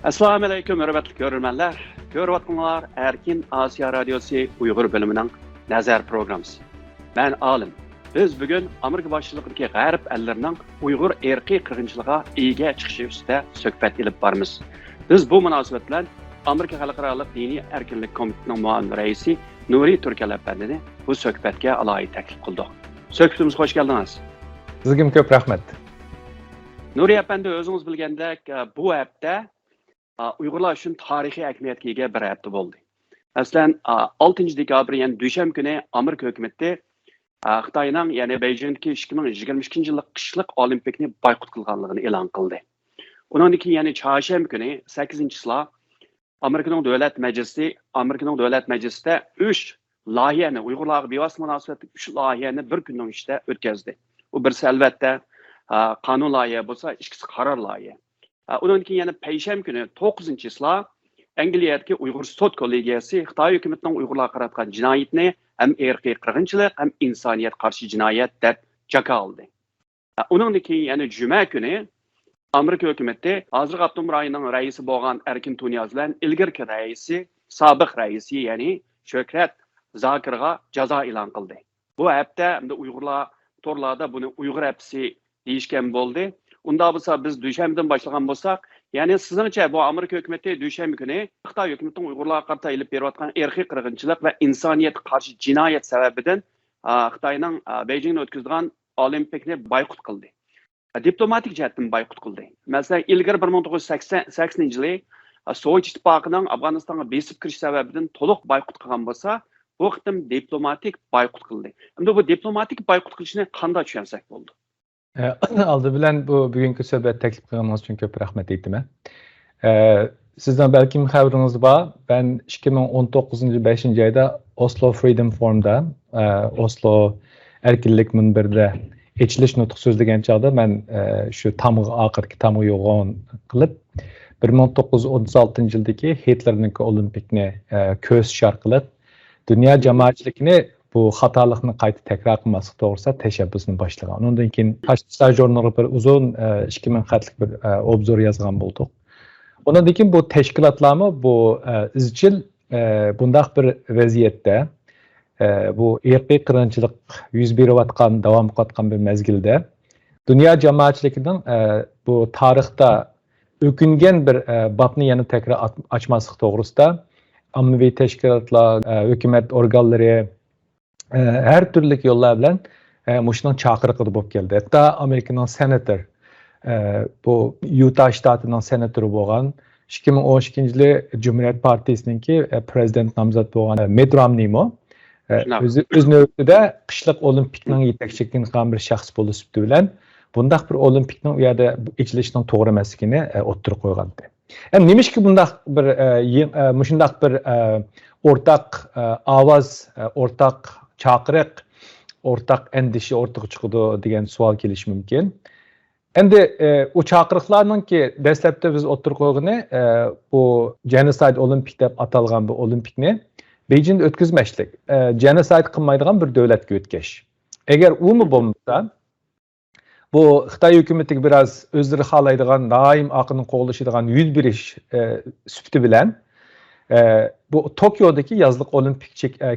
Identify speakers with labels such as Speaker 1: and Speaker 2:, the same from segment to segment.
Speaker 1: Assalomu alaykum, hurmatli ko'ruvchilar. Ko'rayotganlar Erkin Osiyo radiosi Uyg'ur bo'limining nazar programmasi. Men Olim. Biz bugun Amerika boshchiligidagi G'arb ellarining Uyg'ur erkiy qirg'inchiligiga ega chiqishi ustida suhbat olib boramiz. Biz bu munosabat bilan Amerika Xalqaro diniy erkinlik komitetining muavin raisi Nuriy Turkal apandini bu suhbatga alohida taklif qildik. Suhbatimizga xush keldingiz.
Speaker 2: Sizga ko'p rahmat.
Speaker 1: Nuriy apandi, o'zingiz bilgandek bu hafta Uyg'urlar uchun tarixiy ahamiyatga ega bir hafta bo'ldi. Masalan, 6 dekabr, ya'ni dushanba kuni Amerika hukumati Xitoyning, ya'ni Beijingdagi 2022-yillik qishliq olimpikni boykot qilganligini e'lon qildi. Undan keyin, ya'ni chorshanba kuni 8-sila Amerikaning davlat majlisida 3 loyihani Uyg'urlarga bevosita munosabatda 3 loyihani bir kunning ichida o'tkazdi. Bu birisi albatta qonun loyiha bo'lsa, ikkisi qaror loyiha. Undan keyin yana payshanba kuni 9-sila Angliyadagi Uyg'ur sud kollegiyasi Xitoy hukumatining Uyg'urlarga qaratgan jinoyatni ham erkiy qirg'inchilik, ham insoniyat qarshi jinoyat deb jaka oldi. Undan keyin yana juma kuni Amerika hukumati hozirgi Abdum rayining raisi bo'lgan Erkin Tuniyaz bilan ilgirki sobiq raisi, ya'ni Shuhrat Zokirga jazo e'lon qildi. Bu hafta Uyg'urlar torlarda buni Uyg'ur haftasi deyishgan bo'ldi. Unda bo'lsa biz dushanbadan boshlagan bo'lsak, ya'ni sizningcha bu Amerika hukumati dushanba kuni Xitoy hukumatining Uyg'urlarga qarata ilib berayotgan erkiy qirg'inchilik va insoniyat qarshi jinoyat sababidan Xitoyning Beijingda o'tkazilgan olimpikni boykot qildi. Diplomatik jihatdan boykot qildi. Masalan, ilgari 1980-yili Sovet ittifoqining Afg'onistonga besib kirish sababidan to'liq boykot qilgan bo'lsa, bu qitim diplomatik boykot qildi. Endi bu diplomatik boykot qilishni qanday tushunsak bo'ldi?
Speaker 2: Aldı bilan bu bugungi suhbat taklif qilganingiz uchun ko'p rahmat aytaman. Sizdan balki xabaringiz bor, ben 2019-5-oyda Oslo Freedom Forum'da, Oslo erkinlik minberida ochilish nutq so'zlagan chog'da men shu oxirgi tamg'i yo'g'on qilib 1936-yildagi Hitlerning olimpikni ko'z shar qilib dunyo jamoatchiligini bu xatolikni qayta takror qilmaslik to'g'risida tashabbusni boshlagan. Undan keyin Qashqar jurnaliga bir uzun 2000 xatlik bir obzor yozgan bo'ldik. Undan keyin bu tashkilotlarmi bu izchil bundaq bir vaziyatda bu erkiy qirg'inchilik yuz berayotgan, davom etayotgan bir mezgilda dunyo jamoatchiligining bu tarixda o'kingan bir babni yana takror ochmaslik to'g'risida ommaviy tashkilotlar, hukumat organlari her türlü yollar bilen muşunun çağrıqıdı bo'lib keldi. Hatta Amerikanın senator, bu Utah ştatının senatoru bo'lgan 2012-yili Cumhuriyet Partisininki prezident nomzodi bo'lgan Mitt Romney'mi o'z navbatida qishliq olimpikning yetakchiligini qilgan bir shaxs bo'lib bilan bundaq bir olimpikning u yerda ichilishining to'g'ri emasligini o'ttirib qo'ygandi. Hem nimaiki bundaq bir mushundaq bir o'rtaq ovoz, o'rtaq chaqiriq, o'rtaq endişe ortaya chiqadi degan savol kelishi mumkin. Endi o chaqiriqlarningki dastlabda biz o'ttirib qo'ygani bu genocide olimpik deb atalgan bu olimpikni Beijingda o'tkazmaslik, genocide qilmaydigan bir davlatga o'tkash. Agar u bo'lmasa, bu Xitoy hukumatiga biraz o'zlari xohlaydigan, doim aqlni qo'llashidigan yuz berish sufti bilan bu Tokyo'daki yazlık olimpik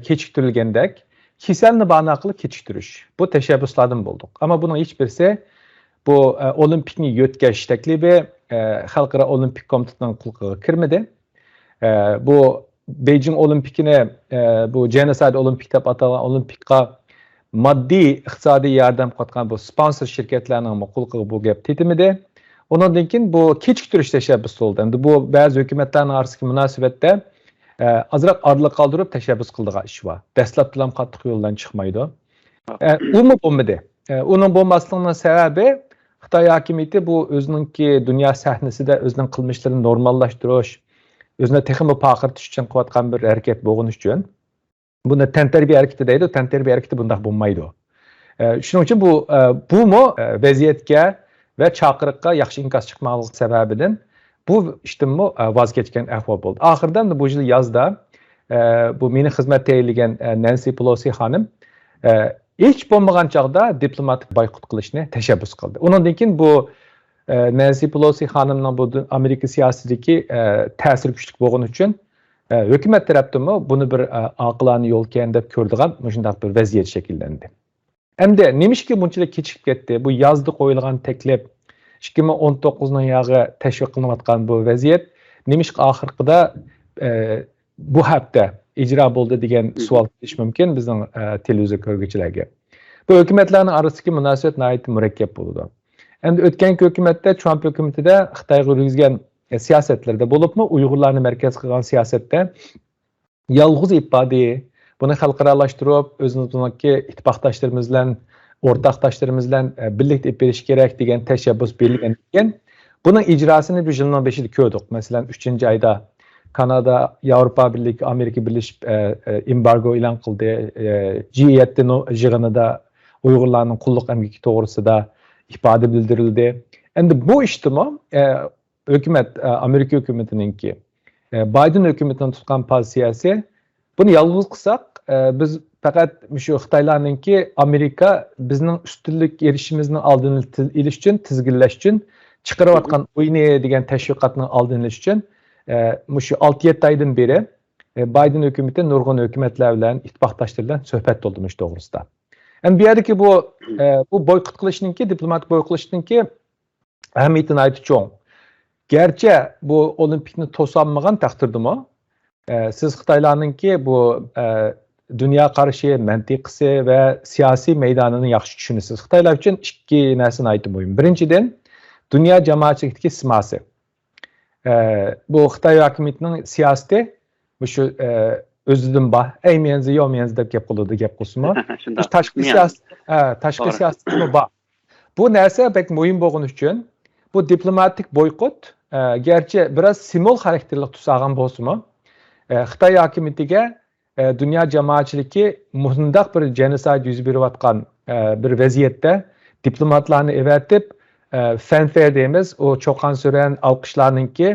Speaker 2: kechiktirilgandek keselni bahane qilib kechiktirish. Bu tashabbuslardan bulduk. Ama bunun hiçbirisi bu olimpikni yotkash taklifi Xalqaro olimpik komitetining quloqiga kirmadi. Bu Beijing olimpikini bu genocide olimpik deb atalgan olimpikqa moddiy iqtisodiy yordam qilgan bu sponsor shirkatlarning quloqiga bu gap tetmadi. Ondan keyin bu kechiktirish tashabbusi bo'ldi. Endi bu ba'zi hukumatlarning orasidagi munosabatda azroq orliq qoldirib tashabbus qildigan ish bor. Dastlabdan qattiq yo'ldan chiqmaydi. Uni bo'lmadi. Uning bo'lmasligining sababi Xitoy hokimiyati bu o'zininki dunyo sahnasida o'zining qilmishlarini normallashtirish, o'zini texnik paqirtish uchun qilayotgan bir harakat bo'lgani uchun buni tantarbiya harakati deydi. Tantarbiya harakati bunday bo'lmaydi. Shuning uchun bu vaziyatga ve chaqiriqqa yaxshi inkas chiqmasligi sababidan bu ishdanmi voz kechgan ahvol bo'ldi. Oxirdan bu yil yozda bu meni xizmat tayinlagan Nancy Pelosi xonim hech bo'lmagan chog'da diplomatik boykot qilishni tashabbus qildi. Undan keyin bu Nancy Pelosi hanımның bu Amerika siyasetideki ta'sir güçlük bo'lgani uchun hukumat tarafdan buni bir aqlani yo'l ekan deb ko'rdigan shunday bir vaziyat shakllandi. Endi nimishki bunchalik kechikib ketdi? Bu yozda qo'yilgan taklif 2019 yog'i tashviq qilinayotgan bu vaziyat nimishki oxirida bu hafta icra bo'ldi degan savol kelish mumkin bizning televiziya ko'rguvchilarga. Bu hukumatlarning orasidagi munosabat nihoyat murakkab bo'ldi. Endi o'tgan hukumatda Trump hukumatida Xitoyga yurgizgan siyasetlarda bo'libmi Uyg'urlarni markaz qilgan siyosatda yolg'iz ifoda buni xalqaralashtirib o'zimizdagi ittifoqdoshlarimiz bilan o'rtoqdoshlarimiz bilan birlikda olib berish kerak degan tashabbus berilgan ekan. Buning ijrosini bu yilning 5'ida ko'rdik. Masalan 3-oyda Kanada, Yevropa Birliği, Amerika Birleşip embargo e'lon qildi. G7 yig'inida Uyg'urlarning qulluq emgiki to'g'risida ifoda bildirildi. Endi bu ishtimi hukumat Amerika hukumatininki Biden hukumatining tutgan pozitsiyasi buni yolg'iz qilsak biz faqat shu Xitoylarninki Amerika bizning ustunlik erishishimizni oldini olish uchun tizginlash uchun chiqarayotgan o'yini degan tashviqotning oldini olish uchun shu 6-7 oydan beri Biden hukumati nurg'un hukumatlar bilan ittifoqdoshlar bilan suhbat to'ldirish to'g'risida. Endi bu yerdagi bu boykot qilishninki diplomatik boykot qilishninki ahamiyati nihoyat cho'ng. Gerçi bu olimpikni to'solmagan taqdirdami siz Xitoylarninki bu dünya qarshi mantiqisi va siyosiy maydonini yaxshi tushunasiz. Xitoylar uchun ikki narsani aytib qo'yim. Birinchidan dünya jamoatchilikdagi simasi. Bu Xitoy hukumatining siyosati shu o'zidan bor, aymenzi yo'menzi deb gap qiladi, gap qilsinmi? Tashqi siyosatmi bor. Bu narsa pek muhim bo'lgani uchun bu diplomatik boykot gerçi biraz simbol xarakterli tutsagan bo'lsa-mu, Xitoy hukumatiga dünya jamoatchiligi muhimdaq bir genosid yuz berayotgan bir vaziyatda diplomatlarni evatib fanfare deymiz, o cho'qan suran alqishlarninki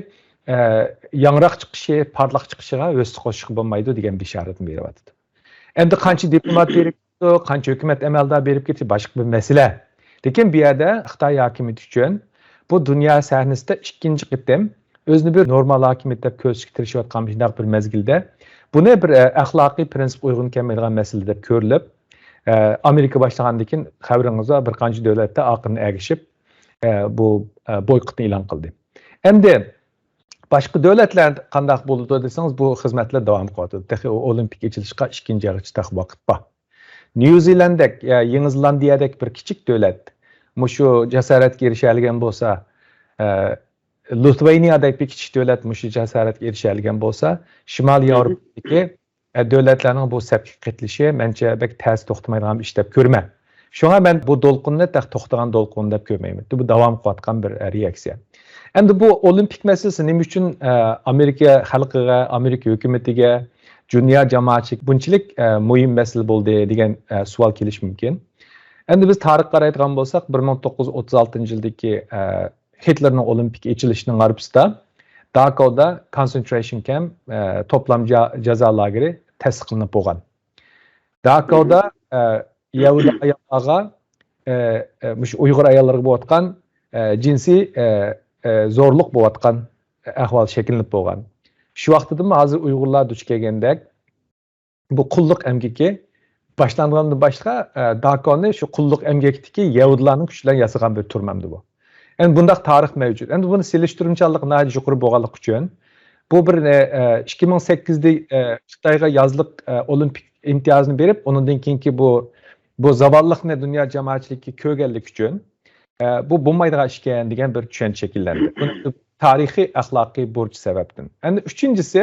Speaker 2: yangroq chiqishi, parlaq chiqishiga o'z qo'shiq bo'lmaydi degan bishoratni beryapti. Endi qancha diplomat berib ketdi, qancha hukumat amaldor berib ketdi boshqa bir masala. Lekin bu yerda Xitoy hukumati uchun bu dünya sahnasida ikkinchi qitim o'zini bir normal hokimiyat deb ko'rsatishga tirishayotgan shunday bir mezgilda buni bir axloqiy prinsip uyg'un kelmaydigan masala deb ko'rilib Amerika boshlagandan keyin xabaringizda bir qancha davlatda oqirini ergishib bu boykotni e'lon qildi. Endi boshqa davlatlar qanday bo'ldi desangiz bu xizmatlar davom qilyapti. Texi olimpik ochilishga 2-yilcha vaqt bor. New Zealandek, Yangi Zelandiyadek bir kichik davlat mushu jasoratga erishadigan bo'lsa, Litvaniyadek bir kichik davlat mushu jasoratga erishadigan bo'lsa, Shimoliy Yevropadagi davlatlarning bu safga qatnashishi mencha bek ta'sir to'xtamaydigan ish deb ko'rman. Shunga men bu to'lqinni to'xtagan to'lqin deb ko'rmayman. Bu davom qilayotgan bir reaksiya. Endi bu olimpik masalasi nima uchun Amerika xalqiga, Amerika hukumatiga, dunyo jamoatchilik bunchalik muhim masala bo'ldi degan savol kelish mumkin. Endi biz tarixga qaraydigan bo'lsak, 1936-yildagi Hitlerning olimpik echilishining g'arbisida Dakoda concentration camp toplam jazo lageri tasdiqlanib bo'lgan. Dakoda Yahudi ayollarga Uyg'ur ayollarga bo'layotgan jinsiy zo'rliq bo'layotgan ahvol shakllanib bo'lgan. Shu vaqtda hozir Uyg'urlar duch kelgandek bu qulluq emgaki boshlangandan boshqa Dakoni shu qulluq emgakdagi Yahudilarning kuchi bilan yasagan bir turmamdi bu. Endi bundaq tarix mavjud. Endi buni selishtiruvchanlik nihoyat yuqori bo'lganligi uchun bu bir 2008da Xitoyga yozliq olimpik imtiyozini berib, undan keyingi bu zavalliqni dunyo jamoatchiligiga ko'rganlik uchun bu bo'lmaydigan ish ekan degan bir tushuncha shakllandi. Buni tarixiy axloqiy burch sababdan. Endi uchinchisi,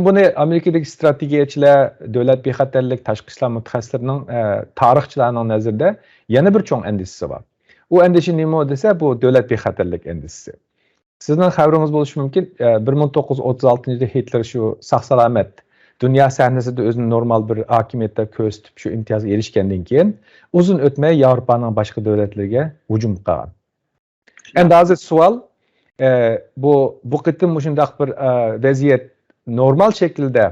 Speaker 2: buni Amerikadagi strategiyachilar, davlat bexatarlik, tashqi ishlar mutaxassislarining tarixchilarning nazarida yana bir cho'ng andisasi bor. U endişe nima desa bu davlat bexatarlik endişesi. Sizning xabaringiz bo'lishi mumkin, 1936-yilda Hitler shu sog' salomat dunyo sahnasida o'zini normal bir hokimiyatda ko'rsatib shu imtiyozga erishgandan keyin uzun o'tmay Yevropaning boshqa davlatlariga hujum qilgan. Endi hozir savol bu qitim shunday bir vaziyat normal shaklda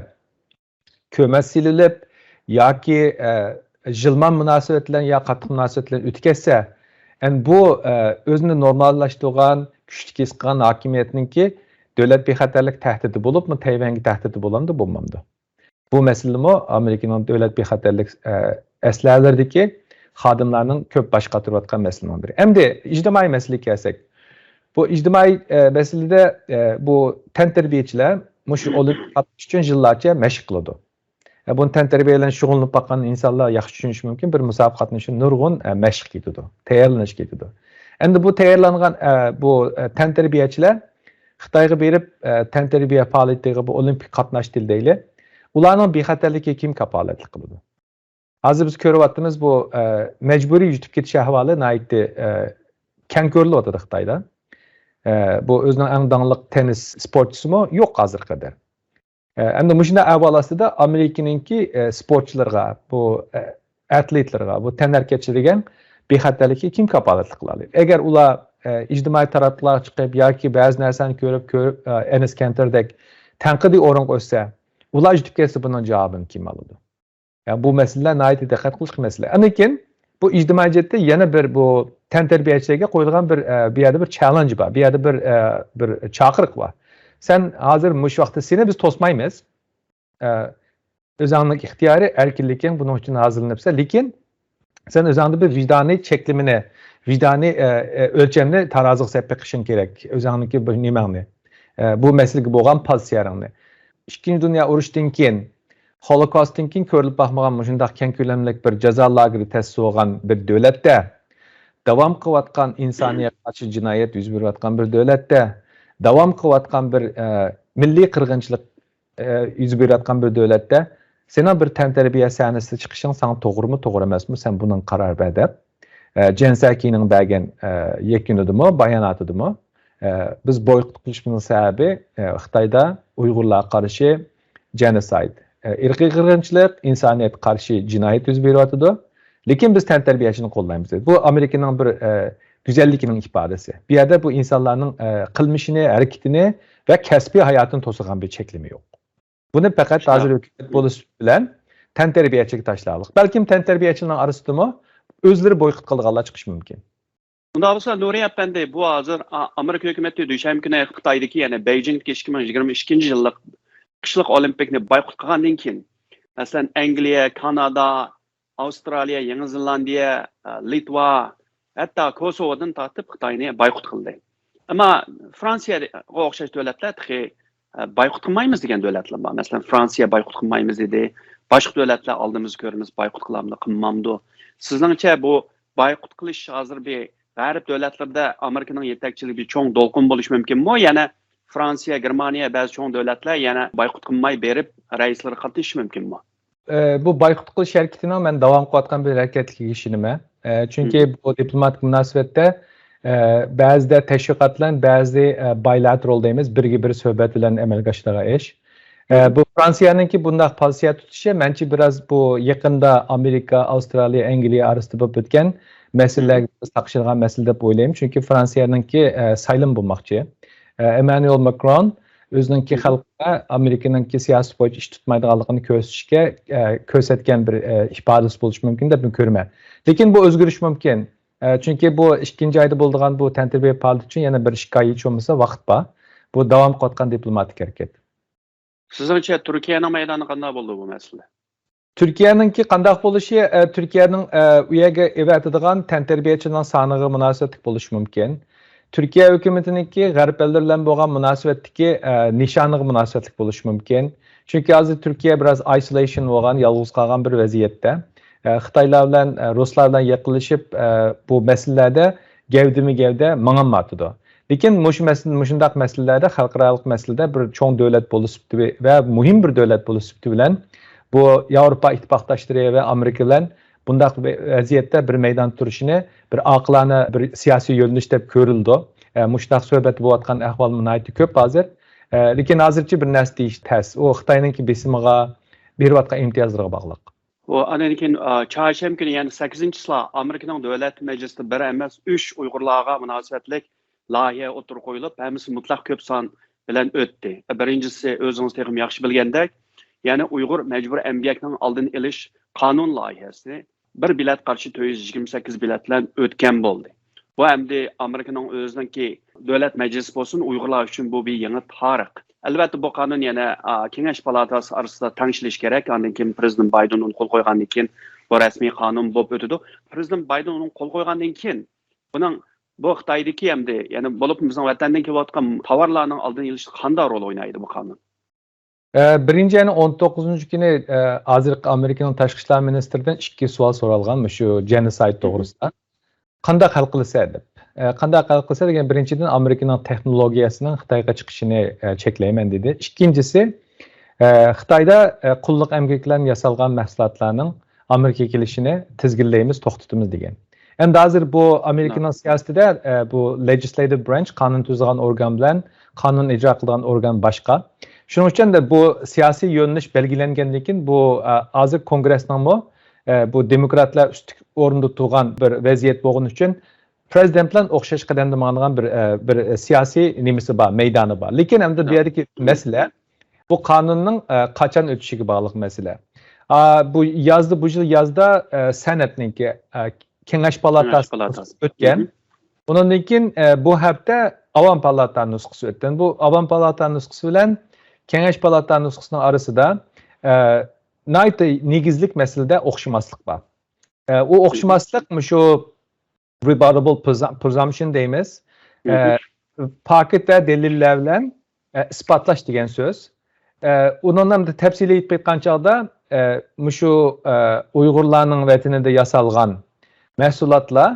Speaker 2: ko'mas silinib yoki jilman munosabat bilan yo qattiq munosabat bilan o'tkazsa Yani bu özünü normallaştırgan, güçlü keskin hakimiyetninki devlet bexatarlik tehdidi bulup mu Tayvan'ga tehdidi bulamdı, bulmamdı. Bu mesele mi Amerika'nın devlet bexatarlik eslerlerdeki xadimlarının köp baş qatırıyotgan meselenin biri. Hem de ictimai mesele kelsek. Bu ictimai meselede bu tenterbiyeçiler muşu olimpik qatnaş üçün yıllarca meşq qılıdı. Bunu tenterbiye bilen şug'ullanıp bakkan insanlar yaxshi tushunishi mumkin. Bir musobaqa qatnashish nurg'un mashq ketadi, tayyorlanish ketadi. Endi bu tayyorlangan bu tenterbiyechilar Xitoyga berib tenterbiye faoliyatiga bu olimpik qatnashdi deyli. Ularning bexatarligiga kim kapolatlik qiladi? Hozir biz ko'ryapmiz bu majburiy yutib ketish ahvoli nihoyatda keng ko'rilyapti Xitoyda. Bu o'zining eng dangliq tennis sportchisimi yo'q hozirga qadar. Endi mushunda avvalosida Amerikaninki sportchilarga, bu atletlarga, bu tanarkachi degan bexatarlikka kim kapolatlik qiladi? Agar ular ijtimoiy taraflarga chiqib yoki ba'zi narsani ko'rib Enes Kanter'dek tanqidiy o'rin qo'ysa, ular yutib ketsa buning javobini kim oladi? Yani bu meseleler nihoyatda diqqat qilish masala. Lekin bu ijtimoiy jihatda yana bir bu tantarbiyachilarga qo'yilgan bir yerda bir challenge bor, bir yerda bir chaqiriq bor. Sen hozir mush vaqtda seni biz to'smaymiz. O'zingning ixtiyoriy erkinliking buning uchun hozirlanibsa, lekin sen o'zingning bir vijdoniy cheklimini, vijdoniy o'lchamni taroziga solib beqishing kerak. O'zingning bir nimangni. Bu masalaga bo'lgan pozitsiyangni. Ikkinchi dunyo urushidan keyin Holocaust'tan keyin ko'rilib baxmagan shunday keng ko'lamli bir jazo lageri ta'sis bo'lgan bir davlatda davom qilayotgan insoniyatga qarshi jinoyat yuz berayotgan bir davlatda davom qilayotgan bir milliy qirg'inchilik yuz berayotgan bir davlatda sening bir tantarbiya sahnasida chiqishing sana to'g'rimi, to'g'ri emasmi? Sen bunun qaror ber deb Jensakining bergan yakunidimi, bayonotidimi biz boykot qilishimiz sababi Xitoyda Uyg'urlarga qarshi genocide, irqiy qirg'inchilik, insoniyatga qarshi jinoyat yuz beryotidi. Lekin biz tanterbiyachini qo'llaymiz. Bu Amerikaning bir güzelligining ifodasi. Bu yerda bu insonlarning qilmishini, harakatini va kasbiy hayotini to'sigan bir cheklimi yo'q. Buni faqat hozir hukumat bo'lish bilan tanterbiyachiga tashlalik. Balkim tanterbiyachining orasidami o'zlari boykot qilganlar chiqishi mumkin.
Speaker 1: Bunda bo'lsa Nuriy apandi bu hozir Amerika hukumati dushanba kuni Xitoydagi, ya'ni Beijingdagi 2022-yillik qishliq olimpikni boykot qilgandan keyin, masalan, Angliya, Kanada, Avstraliya, Yangi Zelandiya, Litva, hatto Kosovodan tortib Xitoyni boykot qildi. Ammo Fransiyaga o'xshash davlatlar boykot qilmaymiz degan davlatlar bor. Masalan, Fransiya boykot qilmaymiz dedi. Boshqa davlatlar oldimiz ko'ramiz, boykot qilamdi, qilmamdi. Sizningcha bu boykot qilish hozir bir g'arb davlatlarda Amerikaning yetakchiligi cho'ng do'lqin bo'lishi mumkinmi? Yana Fransiya, Germaniya ba'zi cho'ng davlatlar yana boykot qilmay berib raislar qatnashishi mumkinmi?
Speaker 2: Bu boykot qilish harakatining men davom qilayotgan bir harakatligiga ishonaman. Chunki bu diplomatik munosabatda ba'zida tashviqotlar, ba'zi bilateral deymiz, birga bir suhbat bilan amalga oshirgan ish. Bu Fransiyaningki bunday pozitsiya tutishi menimcha biroz bu yaqinda Amerika, Avstraliya, Angliya orasida bo'lib o'tgan masalalarga taqishilgan masala deb o'ylayman. Chunki Fransiyaningki saylan bo'lmoqchi. Emmanuel Macron o'zininki xalqqa Amerikaningki siyosiy bo'yicha ish tutmaydiganligini ko'rsatgan bir ifodasi bo'lishi mumkin deb ko'raman. Lekin bu o'zgarish mumkin. Chunki bu ikkinchi oyda bo'lgan bu tantarbiya faoliyati uchun yana bir 2 oy cho'misa vaqt bor. Bu davom qilayotgan diplomatik harakat.
Speaker 1: Sizningcha Turkiyaning maydoni qanday bo'ldi bu masala?
Speaker 2: Turkiyaningki qanday bo'lishi, Turkiyaning u yerga evatadigan tantarbiyachining soniga munosabatli bo'lishi mumkin. Türkiye hükümetininki G'arb ellar bilan bo'lgan munosabatdagi nishoniga munosabatli bo'lishi mumkin. Chunki hozir Turkiya biroz isolation bo'lgan, yolg'iz qolgan bir vaziyatda. Xitoylar bilan, ruslar bilan yaqinlashib bu masalalarda gavdimi-gavda mang'anmaydi. Lekin mushundaq masalalarda, xalqaro masalada bir cho'ng davlat bo'lishibdi va muhim bir davlat bo'lishibdi bilan bu Yevropa ittifoqdoshlari va Amerika bilan bundaq vaziyatda bir maydon turishini bir aqlana bir siyosiy yo'linish deb ko'rildi. Mushtaq suhbat bo'layotgan ahvol nihoyatda ko'p hozir. Lekin hozircha bir narsa deyish tez. U Xitoyningki besimiga berayotgan imtiyozlarga bog'liq.
Speaker 1: O andan keyin chorshanba kuni, ya'ni 8-sila Amerikaning davlat majlisida bir emas 3 Uyg'urlarga munosabatlik loyiha o'tirib qo'yilib, hammasi mutlaq ko'p son bilan o'tdi. Birinchisi o'zingiz ham yaxshi bilgandek, ya'ni Uyg'ur majburiy emgakning oldini olish qonun loyihasi bir bilet qarshi 428 bilet bilan o'tgan bo'ldi. bu endi Amerika'nın özündeki devlet meclisi olsun Uygurlar için bu bir yeni tarih. Elbette bu kanun yana Kengash palatası arasında tanışılış gerek. Ondan keyin Prezident Biden'ın kol koygandan keyin bu resmi kanun bo'lib o'tadi. Prezident Biden'ın kol koygandan keyin bunun bu Xitoydagi endi yani bolup bizning vatandan kelayotgan tovarlarning oldini olishda qanday rol o'ynaydi bu kanun?
Speaker 2: Birinci ayının 19. günü hozir Amerika'nın Tashqi ishlar ministridan ikki savol so'ralgan shu genocide to'g'risida. Qanday hal qilsa deb. Qanday hal qilsa degan birinchidan Amerika'nın texnologiyasining Xitoyga chiqishini cheklayman dedi. İkincisi Xitoyda qulluq emgaklardan yasalgan mahsulotlarning Amerikaga kelishini tizginlaymiz, to'xtatamiz degan. Endi hozir bu Amerika'nın siyasetida bu legislative branch qonun tuzgan organ bilan qonun ijro qilgan organ boshqa. Shuning uchun da bu siyosiy yo'nalish belgilangandan keyin bu hozir kongressning bu demokratlar ustki o'rinda turgan bir vaziyat bo'lgani uchun prezident bilan o'xshash qadamda ma'nogan bir siyosiy nimasi bor, maydoni bor. Lekin endi bu yerdagi masala bu qonunning qachon o'tishiga bog'liq masala. Bu bu yil yozda Senatniki Kengash palatasi o'tgan. Undan keyin bu hafta Avam palatasi nusxasi o'tgan. Bu Avam palatasi nusxasi bilan Kengash palatasi nusxasining orasida negizlik masalada o'xshamaslik bor. O o'xshamaslik shu rebuttable presumption deymiz. Paket ve deliller bilan isbotlash degan so'z. Undan ham tafsiliy aytib aytgan chog'da shu Uyg'urlarning vatanida yasalgan mahsulotlar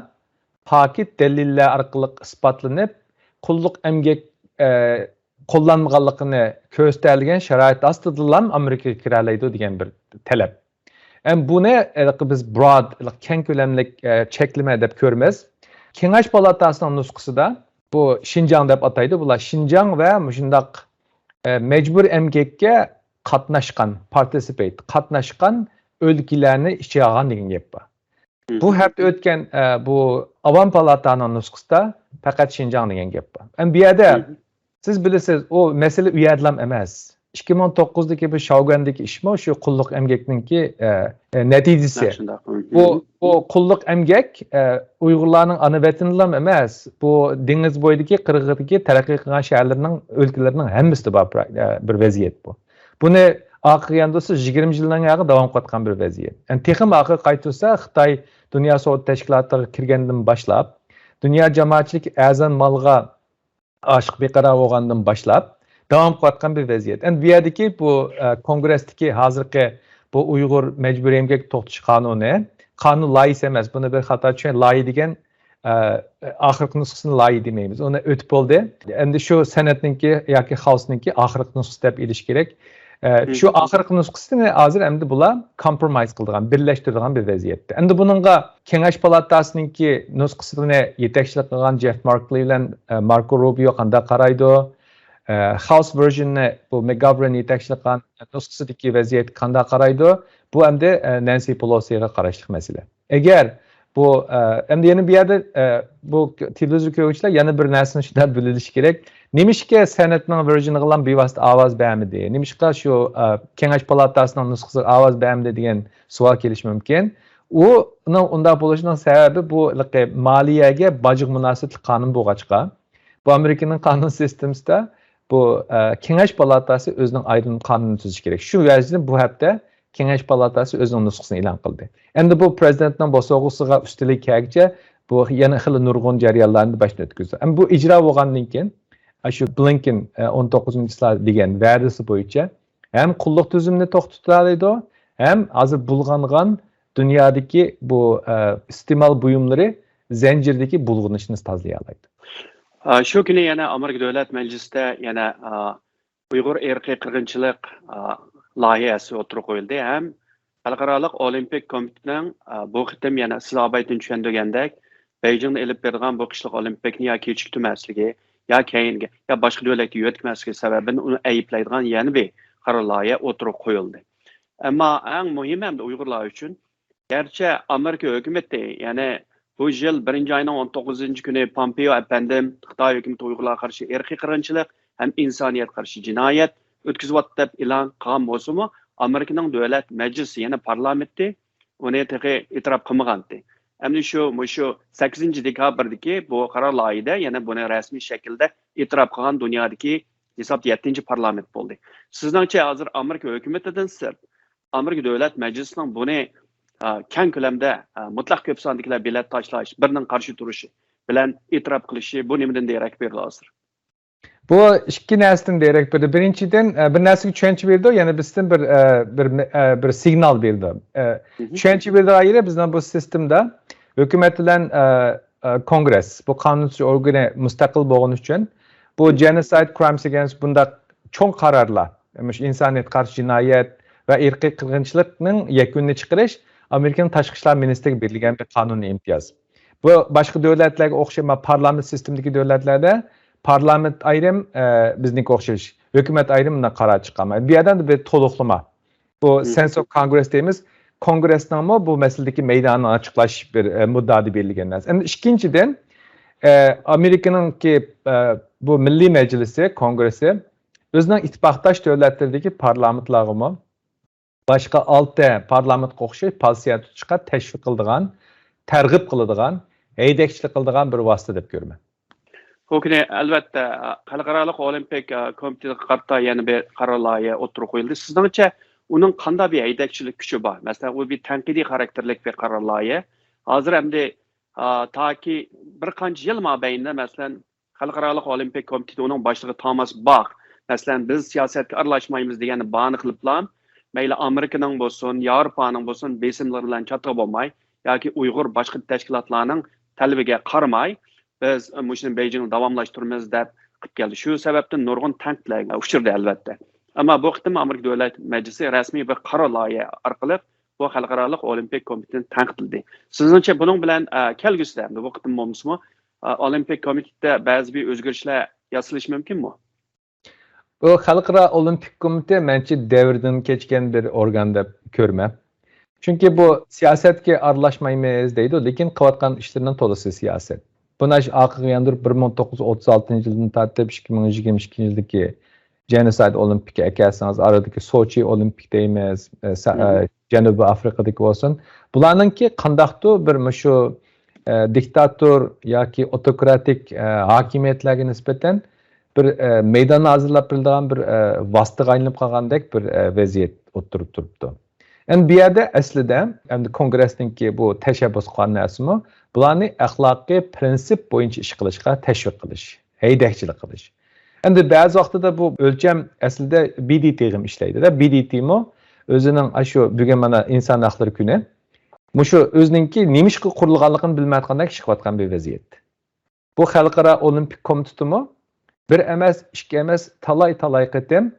Speaker 2: paket deliller orqali isbotlanib, qulluq emgak qo'llanmaganligini ko'rsatilgan sharoit ostida Amerikaga kira oladi degan bir talab. Buni biz broad, keng ko'lamli cheklama deb ko'ramiz. Kengash palatasining nusxasida bu Xinjiang deb ataydi. Bular Xinjiang va shundaq mecbur emgakka qatnashgan o'lkalarni ichiga olgan degan gap bor. Bu hafta o'tgan bu Avam palatasining nusxasida faqat Xinjiang degan gap bor. Bu yerda siz bilasiz, o mesele u yerda emas. 2009'daki bu Şavgan'daki işmi şu kulluk emgekninki neticesi. Bu kulluk emgek Uygurlarning ana vatanından emas. Bu dengiz boyidagi Qirg'iz'dagi taraqqiy qilgan shaharlarning o'lkalarining hammasida bor bir vaziyat bu. Buni oxirgi siz 20 yildan beri davom etayotgan bir vaziyat. Texim oxir qaytsa Xitoy Dunyo savdo tashkilotiga kirgandan boshlab, dunyo jamoatchilik a'zon malga oshiq beqaror bo'lgandan boshlab devam etayotgan bir vaziyat. Bu yerdeki bu kongressdeki hazırki bu Uygur mecburi emgak to'xtatish kanun loyihasi emas. Buni bir xato tushunib, loyiha degan oxirgi nusxasini loyiha demaymiz. Uni o'tib bo'ldi. Endi shu senatniki yoki House'niki oxirgi nusxasi deb elish kerak. Shu oxirgi nusxasini hozir endi bular compromise qildigan, birlashtirgan bir vaziyatda. Endi buningga Kengash palatasininki nusxasini yetakchilik qilgan Jeff Merkley bilan Marco Rubio qanday qaraydi? House version'ni bu McGovern yetakchilik qilgan nusxasidagi vaziyat qanday qaraydi? Bu endi Nancy Pelosi'ga qarashli masala. Agar bu endi yana bir yerda bu televizor ko'ruvchilar yana bir narsani shunday bililishi kerak. Nimishga Senatning version'i bilan bevosita ovoz bermadi? Nimishga shu Kengash palatasining nusxasi ovoz bermadi degan savol kelishi mumkin. Unda bo'lishining sababi bu moliyaga bojlik munosabatli qonun bo'lg'achqa. Bu Amerikaning qonun sistemasida bu Kengash palatasi o'zining ayrim qonunini tuzish kerak. Shu vaziyatda bu hafta Kengash palatasi o'zining nusxasini e'lon qildi. Endi bu prezidentning bosog'isiga ustilik kelguncha bu yana xil nurg'un jarayonlarni boshdan o'tkazdi. Bu ijro bo'lgandan keyin shu Blinken 19-yil degan va'dasi bo'yicha ham qulluq tuzumini to'xtatadi, ham hozir bulg'angan dunyodagi bu iste'mol buyumlari zanjirdagi bulg'anishni tozalay oladi.
Speaker 1: Shu kuni yana Amerika Davlat Majlisida yana Uyg'ur irqiy qirg'inchilik loyihasi o'tirib qo'yildi. Ham Xalqaro Olimpik komitetining bu qitim yana siz obaydan tushundagandek Beijingda elib bergan bu qishliq olimpikni ya kechiktirmasligi ya keyingi ya boshqa davlatga yo'tkazmasligi sababini uni ayiblaydigan yana bir qaror loyiha o'tirib qo'yildi. Ammo eng muhimi ham Uyg'urlar uchun gerçi Amerika hukumati yani bu yıl 1. ayının 19. günü Pompeo efendim Xitoy hukumati Uyg'urlarga qarshi irqiy qirg'inchilik hem insoniyat qarshi jinoyat o'tkazyapti deb e'lon qilgan bo'lsa-mu, Amerikaning davlat majlisi yana parlamenti uni e'tirof qilmagandi. Endi şu 8 dekabrdaki bu karar layihida yana buni rasmiy shaklda e'tirof qilgan dunyodagi hesab 7 parlament bo'ldi. Sizningcha hozir Amerika hukumatidan sirt Amerika Davlat Majlisining buni keng ko'lamda mutlaq ko'p sondagilar bilet tashlash, birning qarshi turishi bilan e'tirof qilishi bu nimadan derak berdi hozir?
Speaker 2: Bu ikki narsadan derak berdi. Birinchidan bir narsaga tushuncha berdi, yana bizdan bir signal berdi. Tushuncha berdi ayrı bizning bu sistemda hukumat bilan Kongress, bu qonunchilik organi mustaqil bo'lgani uchun bu genocide crimes against bunda cho'ng qarorlar, insoniyat qarshi jinoyat va irqiy qirg'inchilikning yakunini chiqarish Amerikaning tashqi ishlar ministriga berilgan bir qonuniy imtiyoz. Bu boshqa davlatlarga o'xshamas parlament sistemidagi davlatlarda parlament ayrim bizniki o'xshash, hukumat ayrimini qaror chiqarmaydi. Bu yerdan bir to'liqlama. Bu sense of Congress deymiz. Kongressning bu masaladagi maydonni ochiqlash bir muddati berilgan narsa. Endi ikkinchidan Amerikaningki bu Milliy Majlisi, Kongressi o'zining ittifoqdosh davlatlaridagi parlamentlarga boshqa 6 parlamentga o'xshash pozitsiya tutishga tashviq qiladigan, targ'ib qiladigan, haydakchilik qiladigan bir vosita deb ko'raman.
Speaker 1: Bugün albatta Xalqaro Olimpik komiteti qarta yana bir qaror loyiha o'tirib qo'yildi. Sizningcha uning qanday bir haydakchilik kuchi bor? Masalan, u bir tanqidiy xarakterlik bir qaror loyiha. Hozir hamda taki bir qancha yil mobaynida masalan Xalqaro Olimpik komiteti uning boshlig'i Thomas Bach masalan biz siyosatga aralashmaymiz deganni bahona qiliblar. Mayli Amerikaning bo'lsin, Yevropaning bo'lsin, besimlar bilan chatga bo'lmay yoki Uyg'ur boshqa tashkilotlarning talabiga qaramay biz mushuni Beijingni davomlashtiramiz deb qilib keldi. Shu sababdan nurg'un tanqidlarga uchirdi albatta. Ammo bu qitim Amerika Davlat Majlisi rasmiy bir qaror loyiha orqali bu Xalqaro Olimpik komitetini tanqidladi. Sizningcha buning bilan kelgusida bu qitim bo'lmasmi? Olimpik komitetda ba'zi bir o'zgarishlar yasalish mumkinmi?
Speaker 2: Bu Xalqaro Olimpik komiteti menimcha davrdan kechgan bir organ deb ko'raman. Chunki bu siyosatga aralashmaymiz deydi, lekin qilayotgan ishlardan to'lasi siyosat. Buni oxirgi yandır 1936 yıldan tartib 2022 yildagi Genocide Olimpik ekersanız aradaki Sochi Olimpik deymiz, Janubiy Afrikadagi bo'lsin. Bularninki qandaqdir bir shu diktator yoki otokratik hokimiyatlarga nisbatan bir maydon hazırlab berilgan bir vositaga aylanib qolgandek bir vaziyat o'tirib turibdi. Endi bu yerda aslida endi kongressninki bu tashabbus qilgan narsami bularni axloqiy prinsip bo'yicha ish qilishga tashviq qilish, haydakchilik qilish. Endi ba'zi vaqtida bu o'lcham aslida BDT ham ishlaydi-da. BDT mo o'zining shu bugun mana inson haqlari kuni mushu o'zininki nemishqa qurilganligini bilmayotgandek ish qilayotgan bir vaziyat. Bu Xalqaro Olimpik komitetimi bir emas, ikki emas, talay qatim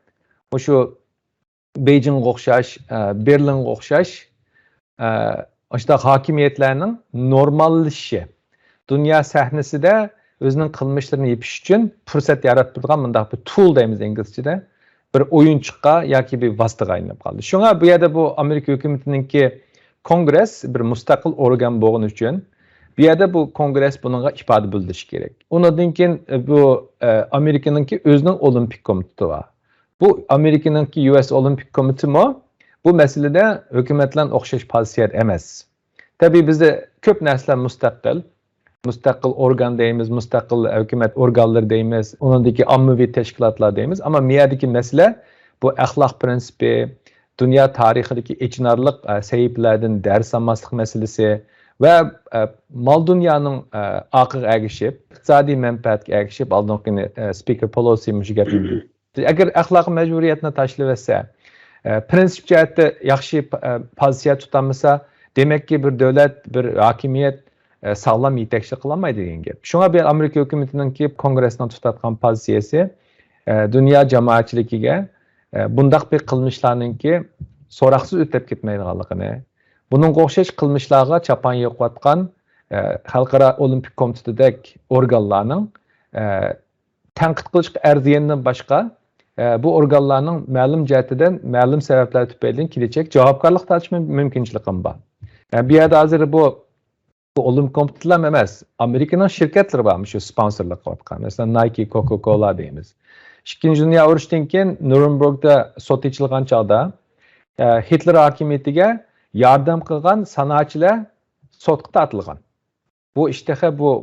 Speaker 2: mushu Beijingga o'xshash, Berlinga o'xshash işte hakimiyetlerinin normalleşişi, dünya sahnasida o'zining qilmishlarini yepish uchun fursat yaratib turgan bunday bir tool deymiz inglizchada, bir o'yinchiqqa yoki bir vositaga aylanib qoldi. Shunga bu yerda bu Amerika hukumatiningki kongress bir mustaqil organ bo'lgani uchun bu yerda bu kongress bunga ifoda bildirish kerak. Undan keyin bu Amerikaningki o'zining olimpik komiteti var. Bu Amerikaningki US Olimpik komiteti bu meselede hükümetlerin o'xshash pozitsiyat emas. Tabii bizde ko'p narsalar mustaqil organ deymiz, mustaqil hükümet organları deymiz, onundaki ommaviy tashkilotlar deymiz. Ama miyadagi mesele bu axloq prinsipi, dünya tarixidagi ichinarliq sahiflardan ders olmaslik meselesi ve mal dunyoning oqiga ergishib, iqtisodiy manfaatga ergishib, oldingi Speaker Pelosi mushu gapni. Agar axloq majburiyatni tashlasa, prinsip jihatda yaxshi pozitsiya tutamasa, demek ki bir devlet, bir hakimiyet sağlam yetakchilik qilolmaydi degan gap. Shunga bir Amerika hukumatininki kongressdan tutatgan pozitsiyasi dunyo jamoatchiligiga bundaq bir qilmishlarninki so'roqsiz o'tib ketmaydiganligini, buning o'xshash qilmishlarga chapan yo'qotgan Xalqaro Olimpik komitetidek organlarning tanqid qilishga arzigandan boshqa bu organlarning ma'lum jihatidan, ma'lum sabablar tufayli kelajak javobgarlik tortish mumkinchiligi bor. Bu yerda hozir bu Olimpik komitetlar emas, Amerikaning shirkatlari bormi shu sponsorlik qilayotgan. Masalan, Nike, Coca-Cola deymiz. Ikkinchi dunyo urushidan keyin Nurembergda sot ichilgan chog'da Hitler hokimiyatiga yordam qilgan sanoatchilar sotqa tortilgan. Bu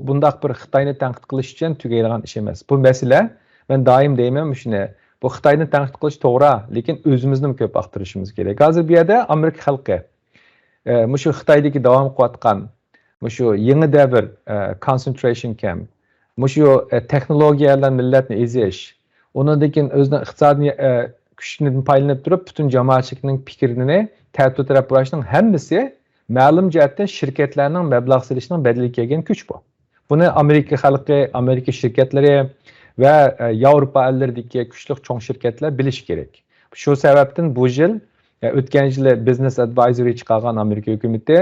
Speaker 2: bundaq bir Xitoyni tanqid qilish uchun tugaydigan ish emas. Bu masala men doim deyman shuni. Bu Xitoyni tanqid qilish to'g'ri, lekin o'zimizni ko'p aqtirishimiz kerak. Hozir bu yerda Amerika xalqi shu Xitoydagi davom qilayotgan shu yangi davr concentration camp, shu texnologiyalar millatni ezish, undan o'zining iqtisodiy kuchini paylanib turib, butun jamoatchilikning fikrini tartib taraf burashning hammasi ma'lum jihatdan shirkatlarning mablag' silishining bedeli kelgan kuch bu. Buni Amerika xalqi, Amerika shirkatlari va Yevropa elleridagi kuchli cho'ng shirkatlar bilish kerak. Shu sababdan bu yil o'tgan yili Business Advisory chiqargan Amerika hukumati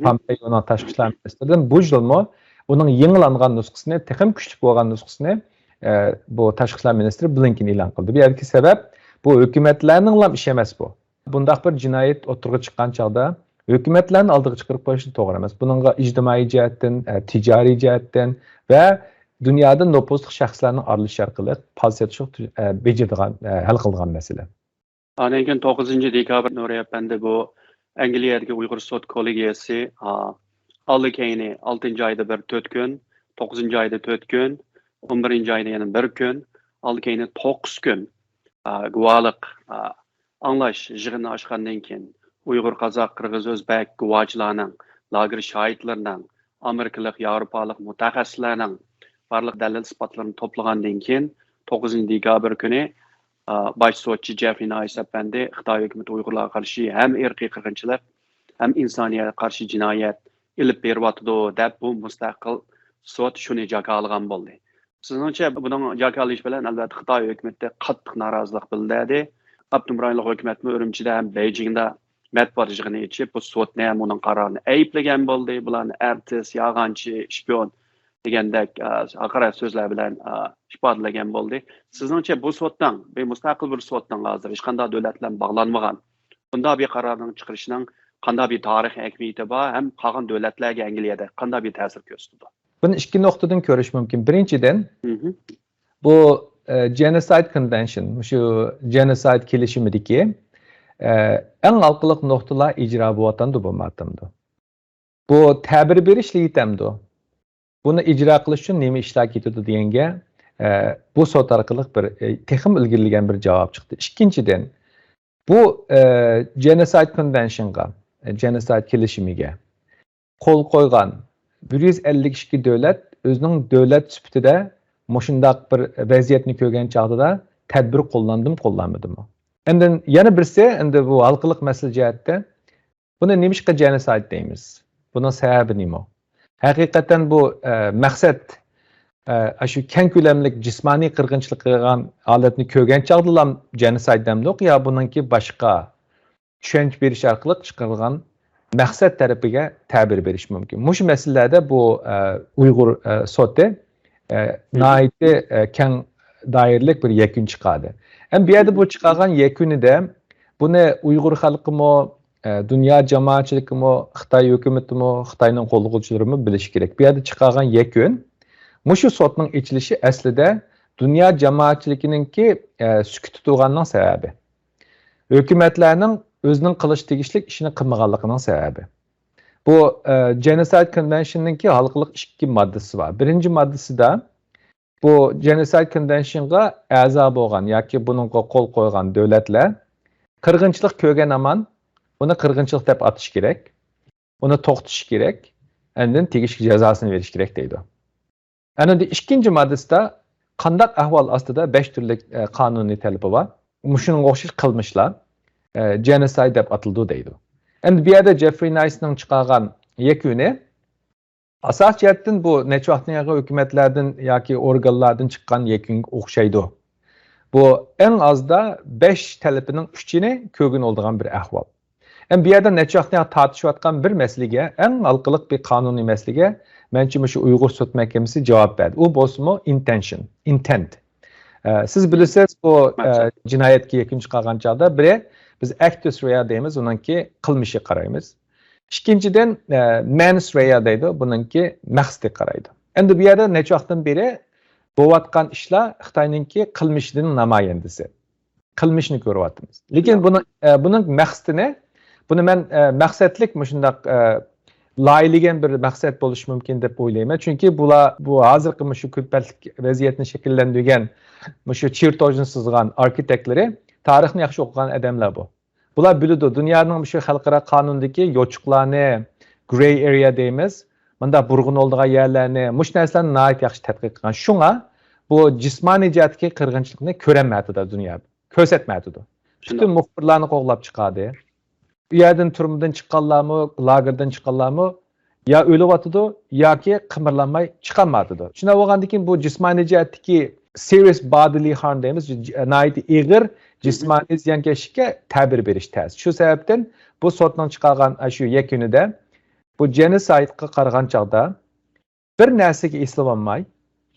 Speaker 2: Pompeo'ning tashqi ishlar ministridan bu yilmi uning yangilangan nusxasini, texnik kuchli bo'lgan nusxasini bu tashqi ishlar ministri Blinken e'lon qildi. Bu yerki sabab bu hukumatlarning ham ishi emas bu. Bundaq bir jinoyat o'tirg'i chiqqan chog'da hukumatlarni oldiga chiqarib qo'yish to'g'ri emas. Buningga ijtimoiy jihatdan, tijoriy jihatdan va dunyoda nopusli shaxslarning aralish orqali pozitiv bejirdigan hal qilgan masala.
Speaker 1: Anan keyin 9 dekabr Nuriy apandi bu Angliyadagi Uyg'ur sud kollegiyasi allakayni 6-oyda bir 4 kun, 9-oyda 4 kun, 11-oyda yana 1 kun, allakayni 9 kun guvohlik anglash yig'ini ochgandan keyin Uyg'ur, Qozoq, Qirg'iz, O'zbek guvohchilarning, lager shohidlarining, Amerikalik, Yevropalik mutaxassislarning barliq dalil isbotlarini to'plagandan keyin 9 dekabr kuni baş sotçu Jeffrey Nice apandi Xitoy hukumati Uyg'urlarga qarshi ham irqiy qirg'inchilik, ham insoniyatga qarshi jinoyat ilib beryapti deb bu mustaqil sud shuni jakalagan bo'ldi. Sizningcha buning jakalash bilan albatta Xitoy hukumati qattiq norozilik bildirdi. Abdumrayonlik hukumatmi Urumchida ham Beijingda matbuot yig'ini ichib bu sudni ham uning qarorini ayblagan bo'ldi. Bularni artist, yolg'onchi, shpion degandek haqorat so'zlar bilan ifodalagan bo'ldi. Sizningcha bu suddan, bu mustaqil bir suddan hozir hech qanday davlat bilan bog'lanmagan bunday bir qarorning chiqarishining qanday bir tarixiy ahamiyati bor, ham qolgan davlatlarga Angliyada qanday bir ta'sir ko'rsatdi?
Speaker 2: Buni ikki nuqtadan ko'rish mumkin. Birinchidan, bu Genocide Convention, shu genocide kelishimidagi eng orqaliq nuqtalar ijro bo'layotgandi bu matimda. Bu ta'bir berishli yetamdi. Buni ijro qilish uchun nima ishlar ketadi deganga bu sot orqali bir texnik ilgirlagan bir javob chiqdi. Ikkinchidan, bu Genocide Convention'ga, Genocide kelishimiga qo'l qo'ygan 152 davlat o'zining davlat sifatida mushundaq bir vaziyatni ko'rgan chog'da tadbir qo'llanmadimi? Endi yana birisi, endi bu xalqlik masala jihatda buni nimishqa genocide deymiz? Buning sababi nima? Haqiqatan bu maqsad shu keng ko'lamlik jismoniy qirg'inchilik qilgan holatni ko'rgan chog'da genocide demdiq yo buningki boshqa tushuncha berish orqali chiqarilgan maqsad tarafiga ta'bir berish mumkin. Shu masalalarda bu Uyg'ur soti nihoyatda keng doiralik bir yakun chiqadi. Ham bu yerda bu chiqargan yakunida buni Uyg'ur xalqimi, dünya jamoatchiligimi, Xitoy hukumatimi, Xitoyning qo'llovchilarimi bilish kerak. Bu yerda chiqargan yakun shu sotning ichilishi aslida dünya jamoatchiligininki sukut tutganning sababi. Hukumatlarning o'zining qilish tegishli ishini qilmaganligining sababi. Bu Genocide Convention'ninki xalqlik 2 moddasi bor. Birinchi moddasida bu Genocide Convention'ga a'zo bo'lgan yoki buningga qo'l qo'ygan davlatlar qirg'inchilik ko'rgan aman uni qirg'inchilik deb atish kerak, uni to'xtatish kerak, undan tegishli jazosini berish kerak deydi. Ana ikkinchi moddasida qanday ahvol ostida 5 turli qonuniy talabi bor. Shunga o'xshash qilmishlar genocide deb atildi deydi. Endi bu yerda Jeffrey Nice'ning chiqargan yakuni asos jihatdan bu necha vaqtdan hukumatlardan yoki organlardan chiqqan yakunga o'xshaydi. Bu eng azda 5 talabining 3'ini ko'rgan oldigan bir ahvol. Bu yerda necha vaqtdan tortishayotgan bir masalaga, eng halqiliq bir qonuniy masalaga menimcha shu Uyg'ur sud mahkamasi javob berdi. U bo'lsa intent. Siz bilasiz bu jinoyatga yakun chiqargan chog'da biri biz actus rea deymiz, uningki qilmishi qaraymiz. Ikkinchidan mens rea deydi, buningki maqsadi qaraydi. Endi bu yerda necha vaqtdan beri bo'layotgan ishlar Xitoyningki qilmishining namoyandasi. Qilmishni ko'ryapmiz. Lekin buning maqsadini buni men maqsadlik shundaq layiligen bir maqsad bo'lishi mumkin deb o'ylayman. Chunki bu hozirgi shu ko'patlik vaziyatni shakllantirgan shu chertojni sızgan arxitektlari tarixni yaxshi o'qigan odamlar bu. Bular biladi dunyoning shu xalqaro qonundagi yo'chuqlarni, gray area deymiz. Bunda burg'un oldigan yerlarni, mush narsalarni nihoyat yaxshi tadqiq qilgan. Shunga bu jismoniy jihatdagi qirg'inchilikni ko'rolmaydi dunyo. Ko'rsatmaydi. Bütün muxbirlarni qo'g'lab chiqadi. U yerdan turmadan chiqqanlarmi, lagerdan chiqqanlarmi ya o'lyapti yoki qimirlanmay chiqolmaydi. Shunday bo'lgandan keyin bu jismoniy jihatdagi serious bodily harm deymiz, nihoyat ig'ir jismoniy ziyonkashlikka ta'bir berish tez. Shu sababdan bu sotning chiqargan shu yakunida bu genoside'ga qaragan chaqda bir narsaga eslab olmay,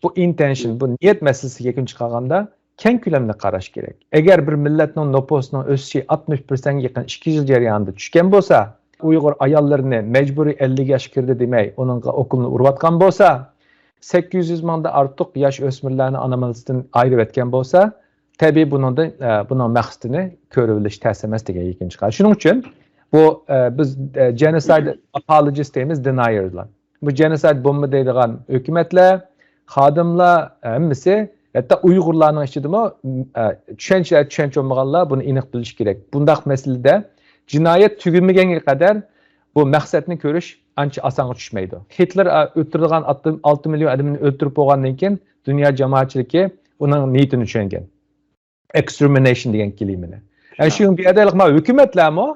Speaker 2: bu intention, bu niyat masalasiga yakun chiqarganda keng ko'lamli qarash kerak. Agar bir millatning nüfusining o'sishi 60% yaqin 2 yil jarayonida tushgan bo'lsa, Uyg'ur ayollarini majburiy 50 yoshga kirdi demay, uningga o'qimni urayotgan bo'lsa, 800 mingdan ortiq yosh o'smirlarni ona millatdan ayirib etgan bo'lsa, tabiiy buning maqsadini ko'rib bilish ta'sir emas degan yakun chiqadi. Shuning uchun bu biz genocide apologist deymiz, denierlar. Bu genocide bo'lma deydigan hukumatlar, xodimlar hammasi hatta Uyg'urlarning ichidami tushuncha olmaganlar buni aniq bilish kerak. Bundaq masalada jinoyat tugamaganiga qadar bu maqsadni ko'rish ancha osonga tushmaydi. Hitler o'ldirgan 6 million odamni o'ldirib bo'lgandan keyin dunyo jamoatchiligi uning niyatini tushungan. Extermination degan kelimani. Yani shu bir yerda hukumatlarmi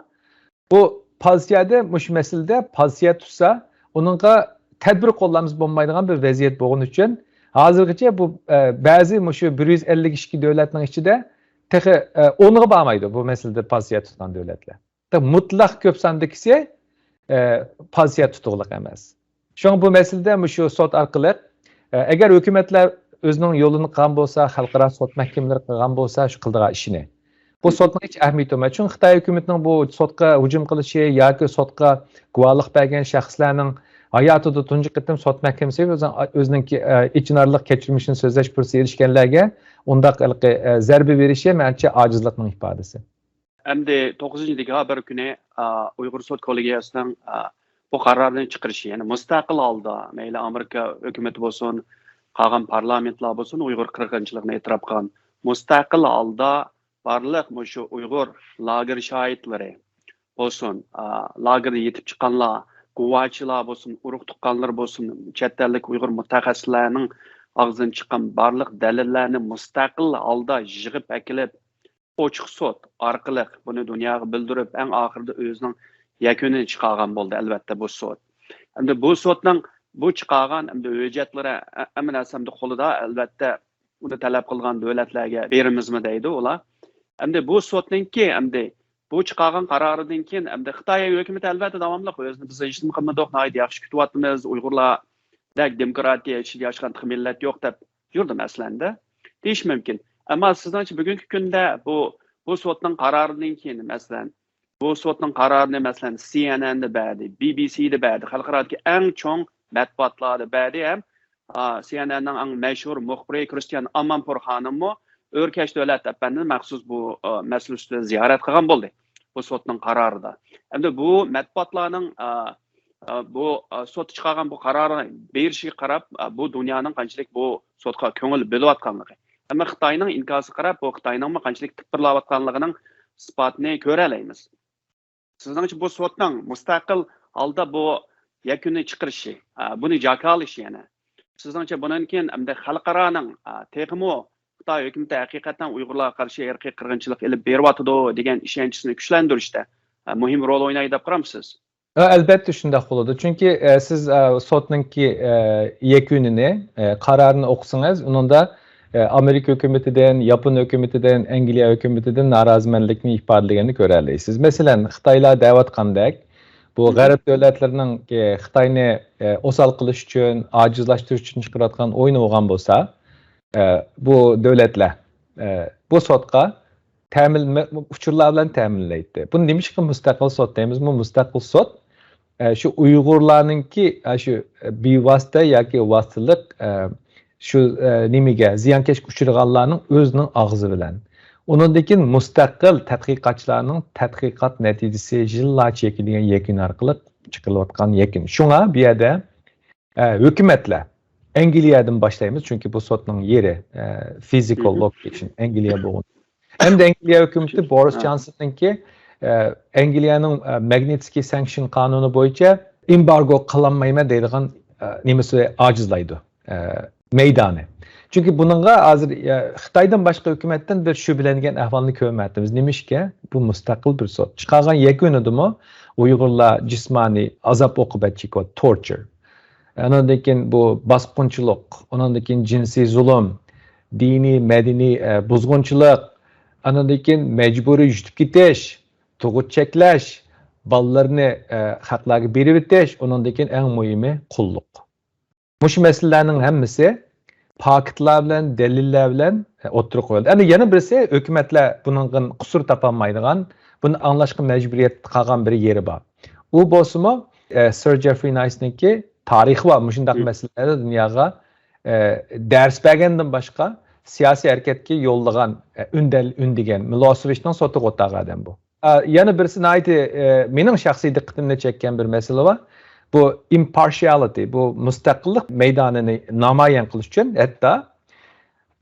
Speaker 2: bu pozitsiyada mush masalada pozitsiya tutsa, uningga tadbir qo'llanamiz bo'lmaydigan bir vaziyat bo'lgani uchun hozirgacha bu ba'zi shu 152 davlatning ichida texi o'nga bormaydi bu masalada pozitsiya tutgan davlatlar. Mutlaq ko'p sondagisi pozitsiya tutuqliq emas. Shuning bu masalada shu sot orqali agar hukumatlar o'zining yo'lini qilgan bo'lsa, xalqaro sot mahkamalari qilgan bo'lsa, shu qildigan ishini. Bu sotning hech ahamiyati yo'q. Chunki Xitoy hukumatining bu sotga hujum qilishi yoki sotga guvohlik bergan shaxslarning hayotida tunji qitim sot mahkamasi o'zining ichinarlik kechirmishini so'zlash fursati erishganlarga undaq zarba berishi menimcha ojizlikning ifodasi.
Speaker 1: Endi 9-dekabr kuni Uyg'ur sud kollegiyasining bu qarorni chiqarishi, ya'ni mustaqil holda mayli Amerika hukumati bo'lsin, qolgan parlamentlar bo'lsin, Uyg'ur qirg'inchiligini e'tirof qilgan mustaqil holda barliq shu Uyg'ur lager shohidlari bo'lsin, lagerda yetib chiqqanlar, guvohchilar bo'lsin, urug' tuqqanlar bo'lsin, chet ellik Uyg'ur mutaxassislarning og'zidan chiqqan barliq dalillarni mustaqil holda yig'ib akilib ochiq sud orqali buni dunyoga bildirib, eng oxirida o'zining yakunini chiqargan bo'ldi albatta bu sud. Endi bu sudning bu chiqargan hujjatlari hammasini qo'lida albatta uni talab qilgan davlatlarga berimizmi deydi ular. Endi bu sudningki endi bu chiqargan qaroridan keyin endi Xitoy hukumati albatta davomli o'zini biz hech nima qilmadik, yaxshi kutyapmiz, Uyg'urlardek demokratiya ichida yashagan millat yo'q deb yurdi masalanda. Deyish mumkin. Ammo sizningcha bugungi kunda bu sudning qaroridan keyin masalan bu sudning qarorini masalan CNN'da berdi, BBC'da berdi, xalqarodagi eng chong matbuotlarda berdi ham CNN'ning eng mashhur muxbiri Christian Amanpour xonimmi O'rkash davlat apandi maxsus bu masala ustida ziyorat qilgan bo'ldi bu sudning qarorida. Endi bu matbuotlarning bu sud chiqargan bu qarorini berishiga qarab bu dunyoning qanchalik bu sudga ko'ngil bo'layotganligi. Ammo Xitoyning inkosi qarab bu Xitoyning qanchalik tipirlayotganligining isbotini ko'ra olamiz. Sizningcha bu sudning mustaqil holda bu yakunni chiqarishi, buni jakalishi yana. Sizningcha bundan keyin endi xalqaroning texmo Xitoy hukumati haqiqatan Uyg'urlarga qarshi irqiy qirg'inchilik ilib beryotidi degan ishonchisini kuchlantirishda muhim rol o'ynaydi deb qaramsiz?
Speaker 2: Albatta shunday bo'ladi. Chunki siz sudningki yakunini, qarorini o'qisangiz, unda Amerika hukumatidan, Yapon hukumatidan, Angliya hukumatidan norozimanlikni ifodalaganini ko'ra olasiz. Masalan, Xitoylar da'vatqandek bu g'arb davlatlarining Xitoyni osal qilish uchun, ojizlashtirish uchun chiqarayotgan o'yini bo'lgan bo'lsa, bu davlatlar bu sudga ta'min uchurlar bilan ta'minlaydi. Buni nima uchun mustaqil sud deymiz? Bu mustaqil sud shu Uyg'urlarningki shu bevosita yoki vositalik shu nimaga ziyonkashga uchraganlarning o'zining og'zi bilan. Undan keyin mustaqil tadqiqotchilarning tadqiqot natijasi yillarcha degan yakun orqali çıkılayotgan yakın. Şuna bir yerde hükümetle Angliyadan başlayımız çünkü bu sotның yeri physical location Angliya bu. Hem de Angliya hükümeti Boris Johnson'ınki Angliyanın Magnitsky Sanction kanunu boyunca embargo kılanmayma deydiğin nemesi acizlaydı meydanı. Çünkü bununla hazır Xitaydan başka hükümetten bir şüphelengen ahvalını görmədimiz. Nemiş ki bu müstakil bir sot. Çıkargan yekünüdü mü Uygurlar cismani azap okubet çiko, torture. Onundakin bu baskınçılık, onundakin cinsi zulüm, dini, medeni buzgunçılık, onundakin mecburi yüzüp gitiş, tuğut çekleş, ballarını hakları biri bitiş, onundakin en mühimi kulluk. Muş meselelerinin hemmisi paketler bilen, deliller bilen oturup koyuldu. Yani yana birisi hükümetle bunun kusur tapanmaydıgan, bunu anlaşkı mecburiyet kalgan bir yeri var. O bozumu Sir Jeffrey Nice'ninki tarihi var. Muşundaq meselelerde dünyaya ders bergenden başka siyasi hareketki yollagan, ündegen, Milosevic'den sotu qotağı adam bu. Yana birisi mening şahsi dikkatimni çekken bir mesele var. Bu impartiality, bu müstakillik meydanını namayan kılış için hatta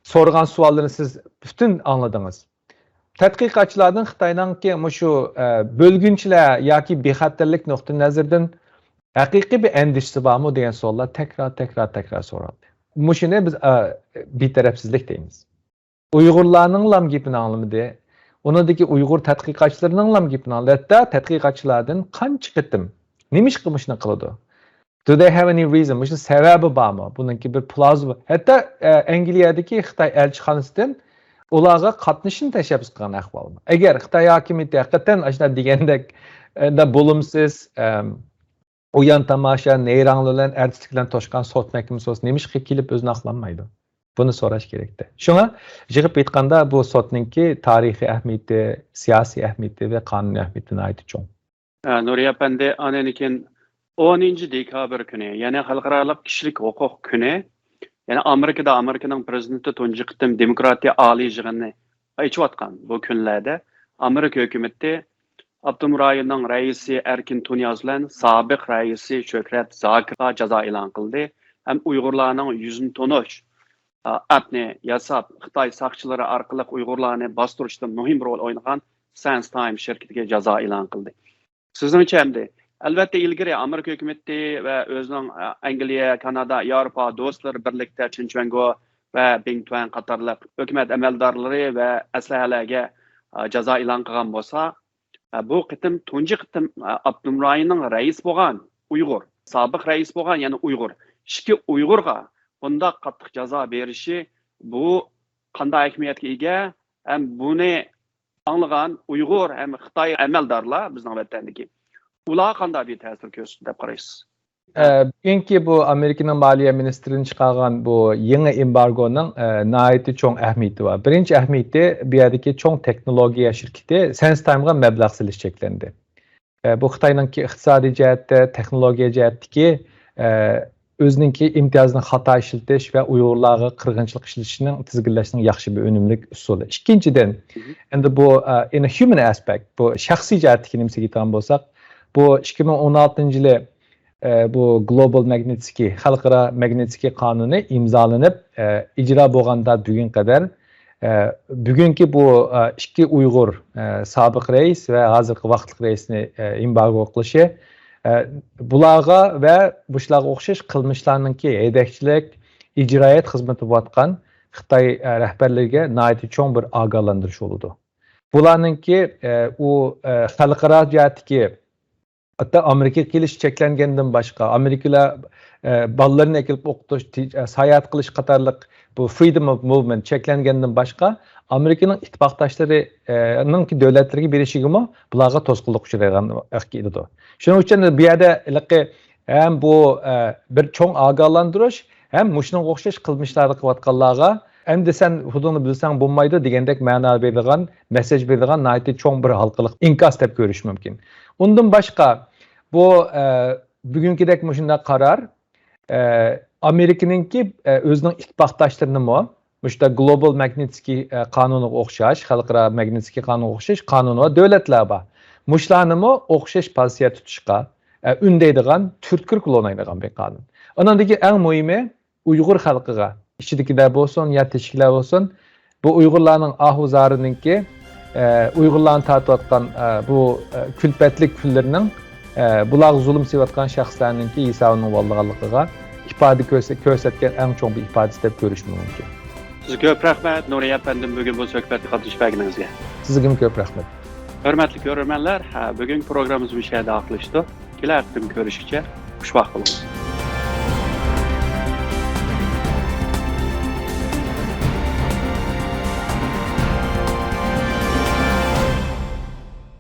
Speaker 2: sorgan suallarını siz bütün anladınız. Tədqiqatçılardan Xitaydan ki şu bölgünçüler yoki bexatarlik nuqtai nazardan haqiqiy bir endişesi var mı degan savollar tekrar so'raldi. Mushuni biz betarafsizlik deymiz. Uyg'urlarning lam gapini anlamadi. Unidagi Uyg'ur tadqiqotchilarining lam gapini anlamadi. Hatta tadqiqotchilardan qancha qitim nemish qilmishni qiladi. Do they have any reason? Mushuni sababi bormi? Buningki bir plausible. Hatta Angliyadagi Xitoy elchixonasidan ularga qatnashishni tashabbus qilgan ahvol bor. Agar Xitoy hokimiyati haqiqatan ashuna degandek bo'lumsiz uyan tamasha neyranlı bilen erteslik bilen toşkan sot mahkemesi olsun demiş ki kelip özünü aklanmaydı. Bunu soraş gerekti. Şuna jığıp aytganda bu sotninki tarihi ahmiyeti, siyasi ahmiyeti ve kanuni ahmiyetine ait çoğun.
Speaker 1: Nuriye Efendi anenikin 10. dekabr günü, yani halkaralık kişilik hukuk günü, yani Amerika'nın prezidenti tunji qitim demokratiya ali yig'inini aytayotgan bu kunlarda Amerika hükümeti Abdum rayonunun reisi Erkin Tunyaz bilan sabiq reisi Şöhret Zakirga jazo e'lon qildi. Hem Uyg'urlarning yuzini tonish atni yasab Xitoy saqchilari orqali Uyg'urlarni bostirishda muhim rol o'ynagan Sense Time şirketiga jazo e'lon qildi. Sizningcha endi albatta ilgari Amerika hukumati va o'zining Angliya, Kanada, Yevropa do'stlari birlikda Chinchuango va Bingtuan qatorliq hukumat amaldorlari va aslahalarga jazo e'lon qilgan bo'lsa, bu qitim tunji qitim Abdumrayonning rais bo'lgan Uyg'ur, sobiq rais bo'lgan yana Uyg'ur, ikki Uyg'urga bunda qattiq jazo berishi bu qanday ahamiyatga ega? Ham buni anglagan Uyg'ur ham Xitoy amaldorlar bizning vatandagi ular qanday bir ta'sir ko'rsatdi deb qaraysiz?
Speaker 2: Bugunki bu Amerika'nın Maliye Ministrinin çıkargan bu yeni embargonun nihayeti çok ahmiyeti var. Birinci ahmiyeti bir yerdeki çok teknolojiya şirketi SenseTime'a meblağ silişeceklendi. Bu Xitay'nın ki iktisadi cihette, teknolojiya cihetteki özününki imtiyazını hata işletiş ve Uygurlarga kırgınçılık işletişinin tizgirleşinin yaxşı bir önümlük usulü. İkinciden, endi bu in a human aspect, bu şahsi cihetteki nimse getiren bolsak, bu 2016 yılı bu Global Magnitsky, Xalqaro Magnitsky kanunu imzalanıp icra bolganda bugün kadar bugünkü bu iki Uygur sabık reis ve hazırkı vaqtlık reisini embargo qilishi bularga ve bularga o'xshash qilmishlarninki yedekchilik, icraiyat xizmati bo'layotgan Xitoy rahbarlariga nihoyatda cho'ng bir ogohlantirish bo'ldi. Bularninki u xalqaro jihatdagi hatta Amerika kelish cheklangandan boshqa Amerikalar bolalarni kelib o'qitish, sayohat qilish qatorliq bu freedom of movement cheklangandan boshqa Amerikaning ittifoqdoshlarining davlatlariga berishigimi bularga to'sqinlik uchragan edi. Shuning uchun bu yerda ham bu bir cho'ng ogohlantirish ham mushning o'xshash qilmishlarni qilayotganlarga endi sen hududini bilsang bo'lmaydi degandek ma'no beradigan, mesaj beradigan nihoyatda cho'ng bir halqaliq inkos deb ko'rish mumkin. Undan başka bu bugünkidek mushunda karar Amerika'nınki özünün ittifaqdaşlarını mı? Müşte Global Magnitsky kanunu o'xshash, Xalqaro Magnitsky kanunu o'xshash kanunu va davlatlar bor. Mushlarni mı o'xshash pozitsiya tutishga, ündeydigan, türtkür kullanaydigan bir kanun. Onundaki en mühimi Uygur halkıga, içidikiler bolsun, ya teşkiler bolsun, bu Uygurlarning ahuzarınınki, Uygurlarni tartıyatkan bu külpetlik küllerinin bular zulüm sivatkan şahslarınınki İsa'nın vallıqalıqıga ifade kösetken en çok bir ifadesi dep görüşmü mümkün.
Speaker 1: Siz köp rahmet Nuriye efendim bugün bu söhbetde katılışmaginizga.
Speaker 2: Sizga köp rahmet.
Speaker 1: Hörmetli görürmenler, bugün programımız bir şeyde aklaştı. Kelar hafta görüşükçe, xushvaqt bo'linglar.